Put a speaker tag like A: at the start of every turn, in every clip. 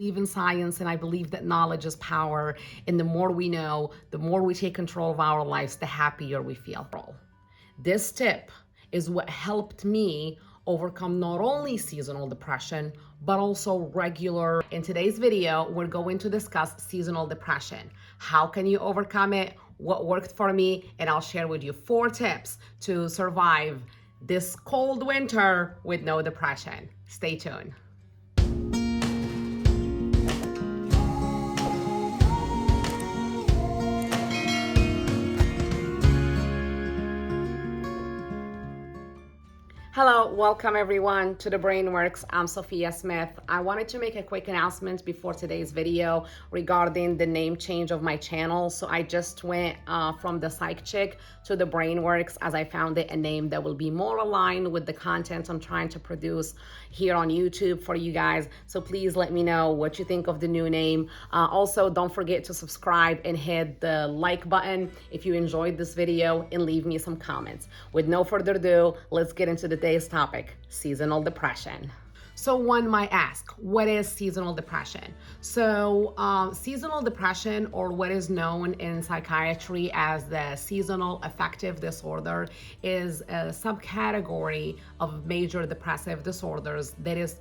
A: Believe in science, and I believe that knowledge is power, and the more we know, the more we take control of our lives, the happier we feel. This tip is what helped me overcome not only seasonal depression but also regular. In today's video, we're going to discuss seasonal depression. How can you overcome it? What worked for me? And I'll share with you 4 tips to survive this cold winter with no depression. Stay tuned. Hello, welcome everyone to The Brain Works. I'm Sophia Smith. I wanted to make a quick announcement before today's video regarding the name change of my channel. So I just went from the Psych Chick to The Brain Works, as I found it a name that will be more aligned with the content I'm trying to produce here on YouTube for you guys. So please let me know what you think of the new name. Also, don't forget to subscribe and hit the like button if you enjoyed this video, and leave me some comments. With no further ado, let's get into today's topic: seasonal depression. So one might ask, what is seasonal depression? So seasonal depression, or what is known in psychiatry as the seasonal affective disorder, is a subcategory of major depressive disorders that is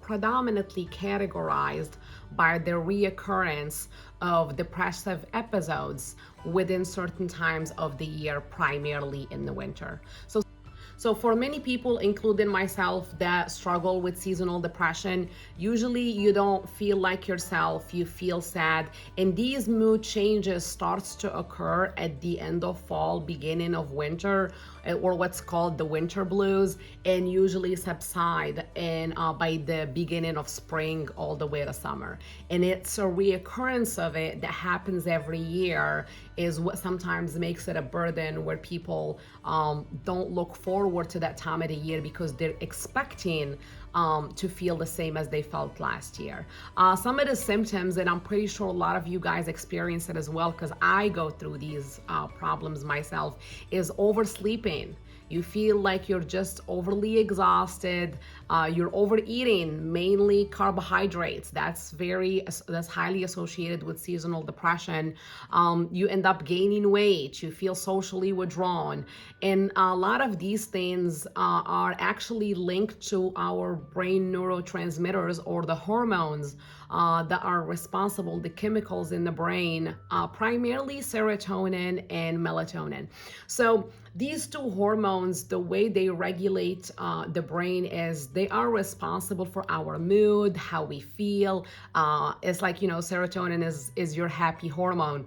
A: predominantly categorized by the reoccurrence of depressive episodes within certain times of the year, primarily in the winter. So for many people, including myself, that struggle with seasonal depression, usually you don't feel like yourself, you feel sad, and these mood changes starts to occur at the end of fall, beginning of winter, or what's called the winter blues, and usually subside and by the beginning of spring all the way to summer. And it's a reoccurrence of it that happens every year is what sometimes makes it a burden, where people don't look forward to that time of the year because they're expecting to feel the same as they felt last year. Some of the symptoms, and I'm pretty sure a lot of you guys experience it as well, because I go through these problems myself, is oversleeping. You feel like you're just overly exhausted. You're overeating, mainly carbohydrates. That's highly associated with seasonal depression. You end up gaining weight. You feel socially withdrawn, and a lot of these things are actually linked to our brain neurotransmitters, or the hormones that are responsible, the chemicals in the brain, primarily serotonin and melatonin. So these 2 hormones, the way they regulate the brain is they are responsible for our mood, how we feel. It's like, serotonin is your happy hormone.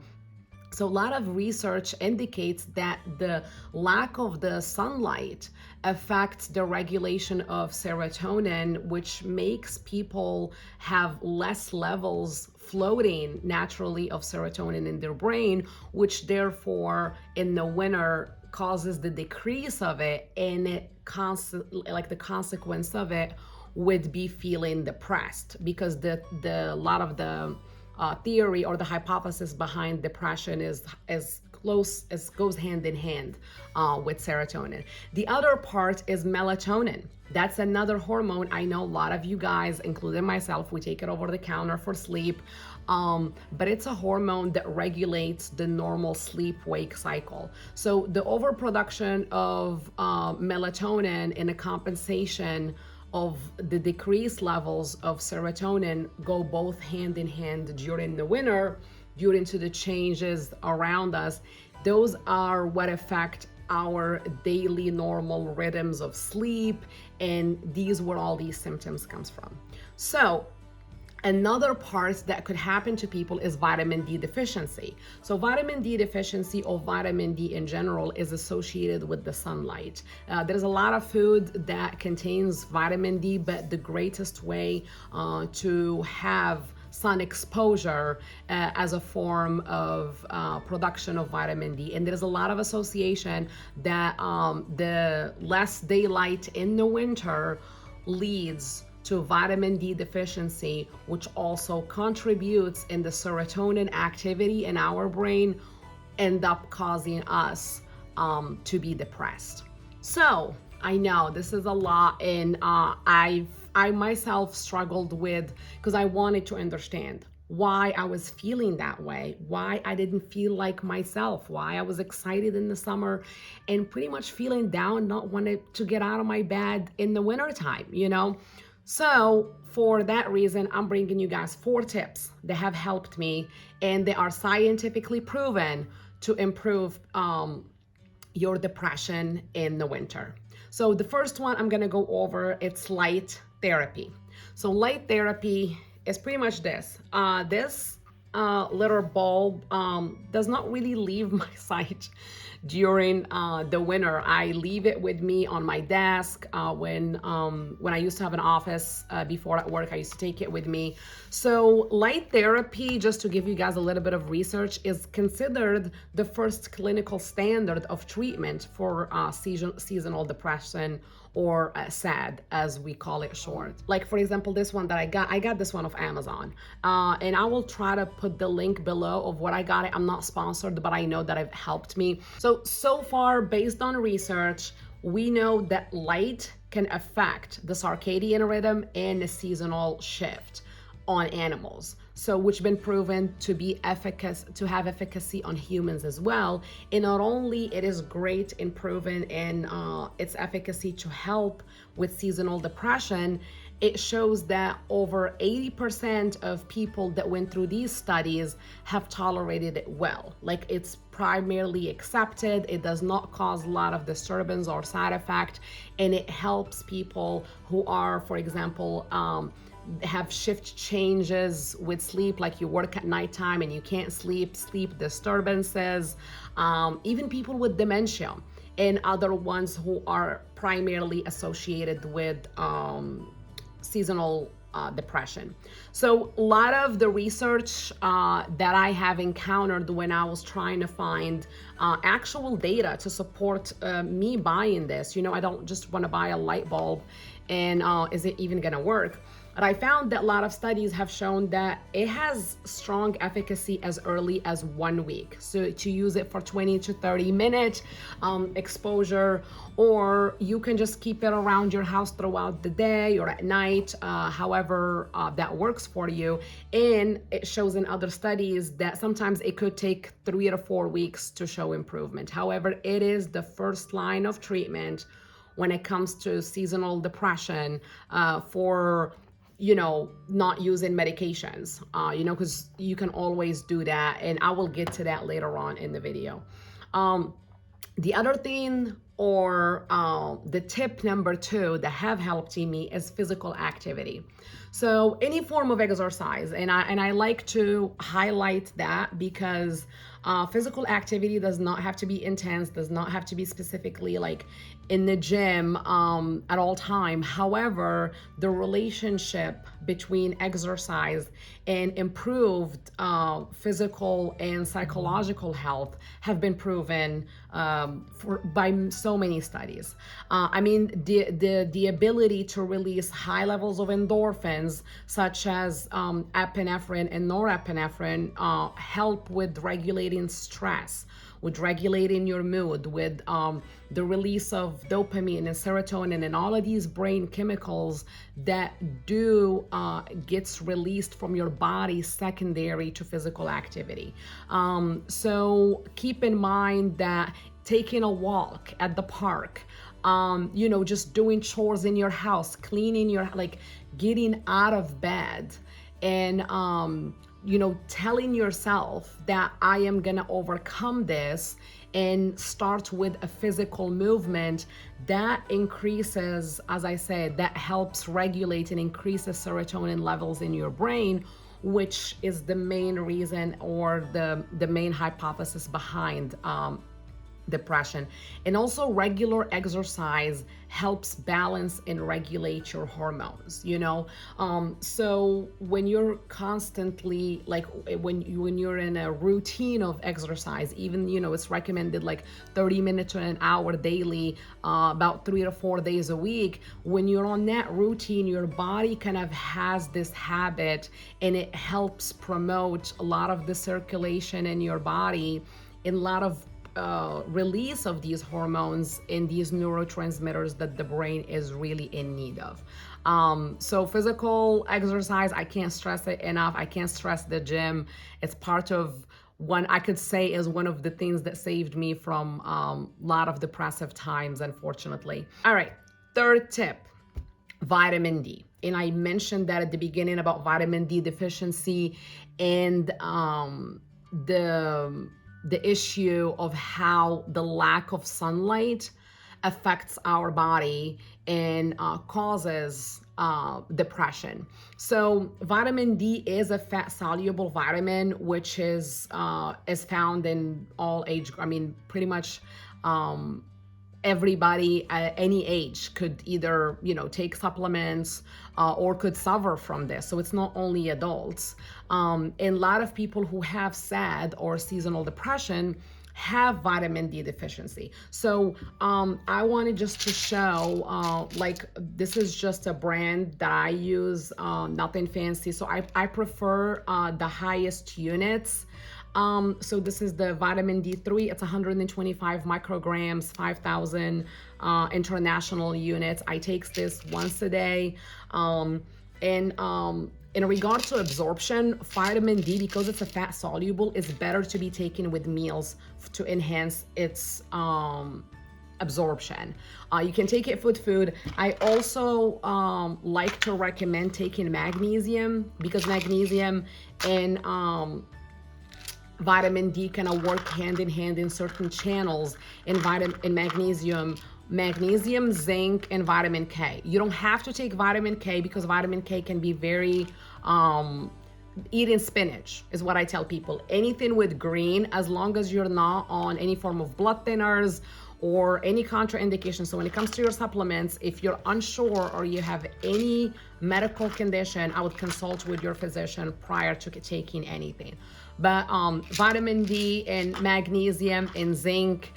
A: So a lot of research indicates that the lack of the sunlight affects the regulation of serotonin, which makes people have less levels floating naturally of serotonin in their brain, which therefore in the winter causes the decrease of it, and it constantly, like, the consequence of it would be feeling depressed, because the lot of the theory or the hypothesis behind depression is goes hand in hand with serotonin. The other part is melatonin. That's another hormone. I know a lot of you guys, including myself, we take it over the counter for sleep, but it's a hormone that regulates the normal sleep-wake cycle. So the overproduction of melatonin in a compensation of the decreased levels of serotonin go both hand in hand during the winter, due to the changes around us. Those are what affect our daily normal rhythms of sleep, and these where all these symptoms comes from. So another part that could happen to people is vitamin D deficiency. So vitamin D deficiency, or vitamin D in general, is associated with the sunlight. There's a lot of food that contains vitamin D, but the greatest way to have sun exposure as a form of production of vitamin D. And there's a lot of association that the less daylight in the winter leads to vitamin D deficiency, which also contributes in the serotonin activity in our brain, end up causing us to be depressed. So I know this is a lot, and I've I myself struggled with, because I wanted to understand why I was feeling that way, why I didn't feel like myself, why I was excited in the summer and pretty much feeling down, not wanting to get out of my bed in the wintertime, you know? So for that reason, I'm bringing you guys 4 tips that have helped me, and they are scientifically proven to improve your depression in the winter. So the first one I'm gonna go over, it's light therapy. So light therapy is pretty much this. This little bulb does not really leave my sight during the winter. I leave it with me on my desk. When I used to have an office before at work, I used to take it with me. So light therapy, just to give you guys a little bit of research, is considered the first clinical standard of treatment for seasonal depression, or SAD, as we call it short. Like for example, this one that I got this one off Amazon, and I will try to put the link below of what I got it. I'm not sponsored, but I know that it helped me. So far, based on research, we know that light can affect the circadian rhythm and the seasonal shift on animals, so which been proven to be to have efficacy on humans as well. And not only it is great in proven in its efficacy to help with seasonal depression, it shows that over 80% of people that went through these studies have tolerated it well. Like, it's primarily accepted, it does not cause a lot of disturbance or side effect, and it helps people who are, for example, have shift changes with sleep, like you work at nighttime and you can't sleep disturbances, even people with dementia and other ones who are primarily associated with seasonal depression. So a lot of the research that I have encountered when I was trying to find actual data to support me buying this, you know, I don't just want to buy a light bulb and is it even gonna work? But I found that a lot of studies have shown that it has strong efficacy as early as 1 week. So to use it for 20 to 30 minute exposure, or you can just keep it around your house throughout the day or at night, however that works for you. And it shows in other studies that sometimes it could take 3 to 4 weeks to show improvement. However, it is the first line of treatment when it comes to seasonal depression, for, you know, not using medications, you know, because you can always do that, and I will get to that later on in the video. The other thing, or the tip number 2 that have helped me, is physical activity. So any form of exercise, and I like to highlight that because physical activity does not have to be intense, does not have to be specifically like in the gym at all time. However, the relationship between exercise and improved physical and psychological health have been proven by so many studies. I mean, the ability to release high levels of endorphins, such as epinephrine and norepinephrine, help with regulating stress, with regulating your mood, with the release of dopamine and serotonin and all of these brain chemicals that gets released from your body secondary to physical activity. So keep in mind that taking a walk at the park, you know, just doing chores in your house, cleaning your, like getting out of bed, and you know, telling yourself that I am gonna overcome this, and start with a physical movement that increases, as I said, that helps regulate and increases serotonin levels in your brain, which is the main reason, or the main hypothesis behind depression. And also regular exercise helps balance and regulate your hormones, you know. So when you're constantly, like when you're in a routine of exercise, even, you know, it's recommended like 30 minutes to an hour daily, about 3 to 4 days a week. When you're on that routine, your body kind of has this habit, and it helps promote a lot of the circulation in your body, and a lot of release of these hormones and these neurotransmitters that the brain is really in need of. So physical exercise, I can't stress it enough. I can't stress the gym. It's part of one, I could say, is one of the things that saved me from a lot of depressive times, unfortunately. All right, third tip, vitamin D. And I mentioned that at the beginning about vitamin D deficiency and the issue of how the lack of sunlight affects our body and causes depression. So vitamin D is a fat soluble vitamin, which is found in all age. I mean, pretty much everybody at any age could either, take supplements or could suffer from this. So it's not only adults. And a lot of people who have SAD or seasonal depression have vitamin D deficiency. So I wanted just to show, this is just a brand that I use, nothing fancy. So I prefer the highest units. So this is the vitamin D3. It's 125 micrograms, 5,000 international units. I take this once a day. In regard to absorption, vitamin D, because it's a fat soluble, is better to be taken with meals to enhance its absorption. You can take it with food. I also like to recommend taking magnesium, because magnesium and vitamin D kind of work hand in hand in certain channels in magnesium, zinc, and vitamin K. You don't have to take vitamin K because vitamin K can be very eating spinach is what I tell people. Anything with green, as long as you're not on any form of blood thinners or any contraindication. So when it comes to your supplements, if you're unsure or you have any medical condition, I would consult with your physician prior to taking anything. But vitamin D and magnesium and zinc,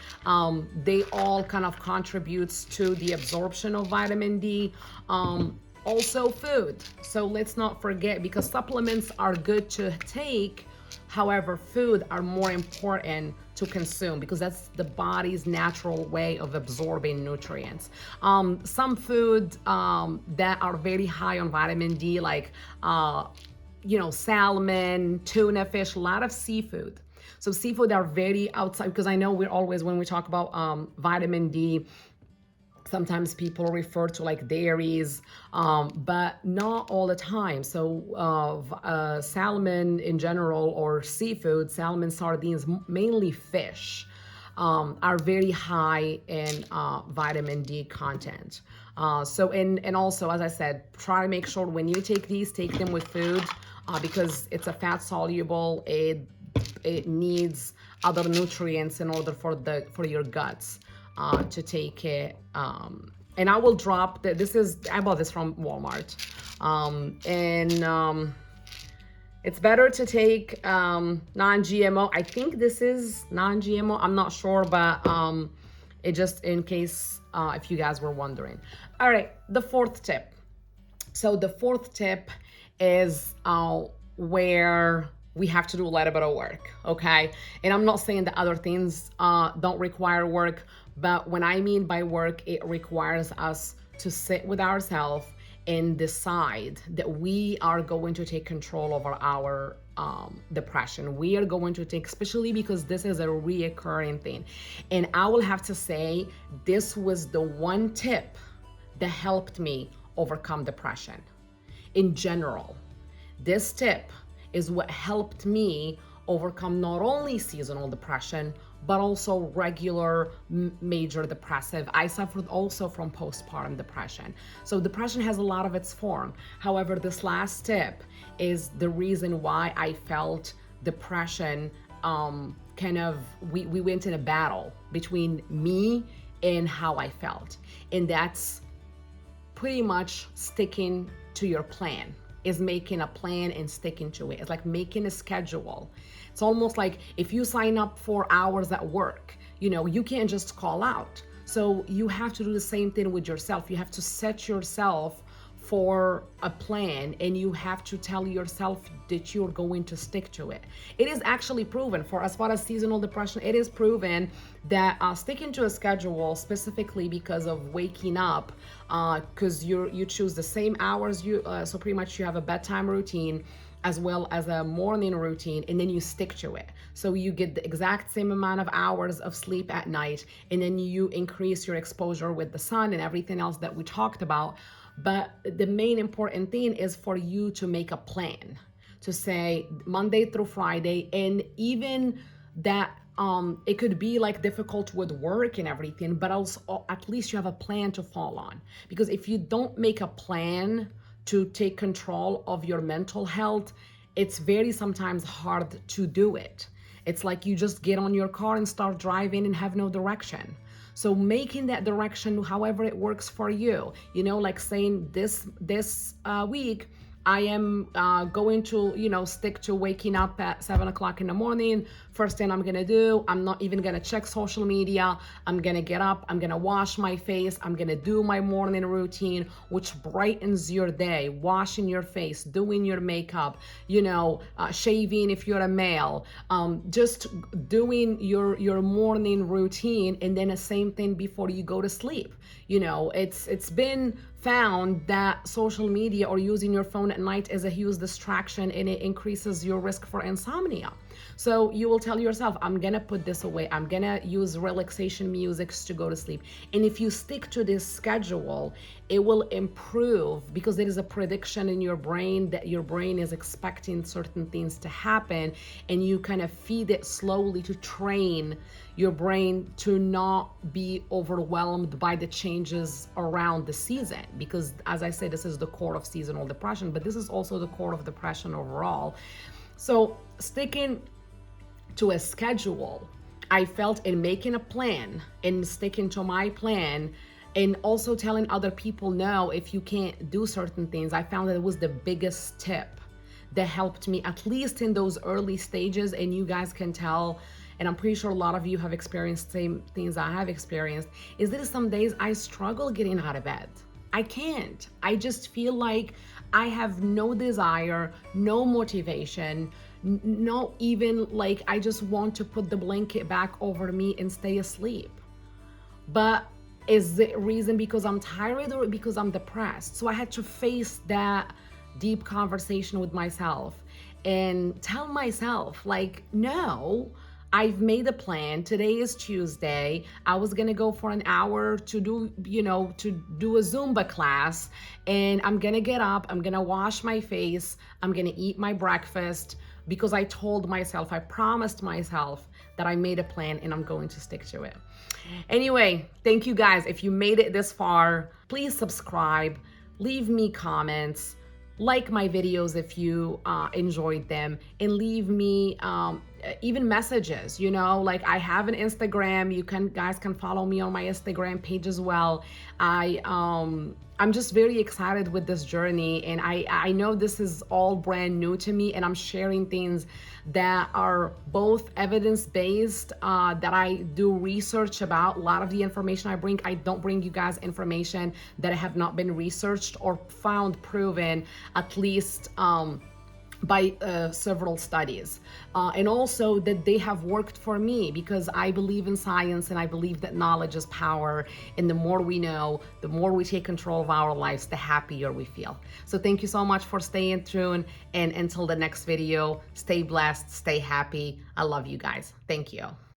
A: they all kind of contributes to the absorption of vitamin D. Also food. So let's not forget, because supplements are good to take. However, food are more important to consume because that's the body's natural way of absorbing nutrients. Some food that are very high on vitamin D, like salmon, tuna fish, a lot of seafood. So seafood are very outside, because I know we're always, when we talk about vitamin D, sometimes people refer to like dairies, but not all the time. So salmon in general, or seafood, salmon, sardines, mainly fish, are very high in vitamin D content. And also, as I said, try to make sure when you take these, take them with food, because it's a fat soluble. It needs other nutrients in order for your guts to take it. And I will drop I bought this from Walmart. It's better to take non-GMO. I think this is non-GMO. I'm not sure, but it just in case if you guys were wondering. All right, the fourth tip. So the fourth tip is where we have to do a little bit of work, okay? And I'm not saying that other things don't require work, but when I mean by work, it requires us to sit with ourselves and decide that we are going to take control over our depression. We are going to take, especially because this is a reoccurring thing. And I will have to say, this was the one tip that helped me overcome depression. In general, this tip is what helped me overcome not only seasonal depression, but also regular major depressive. I suffered also from postpartum depression. So depression has a lot of its form. However, this last tip is the reason why I felt depression we went in a battle between me and how I felt. And that's pretty much sticking to your plan. Is making a plan and sticking to it. It's like making a schedule. It's almost like if you sign up for hours at work, you can't just call out. So you have to do the same thing with yourself. You have to set yourself for a plan, and you have to tell yourself that you're going to stick to it. It is actually proven, for as far as seasonal depression, it is proven that sticking to a schedule, specifically because of waking up, because you choose the same hours, so pretty much you have a bedtime routine as well as a morning routine, and then you stick to it. So you get the exact same amount of hours of sleep at night, and then you increase your exposure with the sun and everything else that we talked about. But the main important thing is for you to make a plan, to say Monday through Friday, and even that it could be like difficult with work and everything, but also at least you have a plan to fall on. Because if you don't make a plan to take control of your mental health, it's very sometimes hard to do it. It's like you just get on your car and start driving and have no direction. So making that direction, however it works for you, like saying this week, I am going to, stick to waking up at 7 o'clock in the morning. First thing I'm gonna do, I'm not even gonna check social media. I'm gonna get up, I'm gonna wash my face, I'm gonna do my morning routine, which brightens your day, washing your face, doing your makeup, shaving if you're a male, just doing your morning routine, and then the same thing before you go to sleep. It's been found that social media or using your phone at night is a huge distraction, and it increases your risk for insomnia. So you will tell yourself, I'm gonna put this away, I'm gonna use relaxation music to go to sleep. And if you stick to this schedule, it will improve, because there is a prediction in your brain that your brain is expecting certain things to happen, and you kind of feed it slowly to train your brain to not be overwhelmed by the changes around the season. Because as I said, this is the core of seasonal depression, but this is also the core of depression overall. So sticking to a schedule, I felt, in making a plan and sticking to my plan, and also telling other people no if you can't do certain things, I found that it was the biggest tip that helped me, at least in those early stages. And you guys can tell, and I'm pretty sure a lot of you have experienced the same things I have experienced, is that some days I struggle getting out of bed. I can't. I just feel like I have no desire, no motivation, no, even like I just want to put the blanket back over me and stay asleep. But is the reason because I'm tired or because I'm depressed? So I had to face that deep conversation with myself and tell myself, like, no, I've made a plan. Today is Tuesday. I was gonna go for an hour to do a Zumba class, and I'm gonna get up, I'm gonna wash my face, I'm gonna eat my breakfast, because I told myself, I promised myself that I made a plan and I'm going to stick to it. Anyway, thank you guys. If you made it this far, please subscribe, leave me comments, like my videos if you enjoyed them, and leave me even messages. Like I have an Instagram. You guys can follow me on my Instagram page as well. I'm just very excited with this journey, and I know this is all brand new to me, and I'm sharing things that are both evidence-based, that I do research about. A lot of the information I don't bring you guys information that have not been researched or found proven, at least by several studies, and also that they have worked for me, because I believe in science and I believe that knowledge is power, and the more we know, the more we take control of our lives, the happier we feel. So thank you so much for staying tuned, and until the next video, stay blessed, stay happy. I love you guys. Thank you.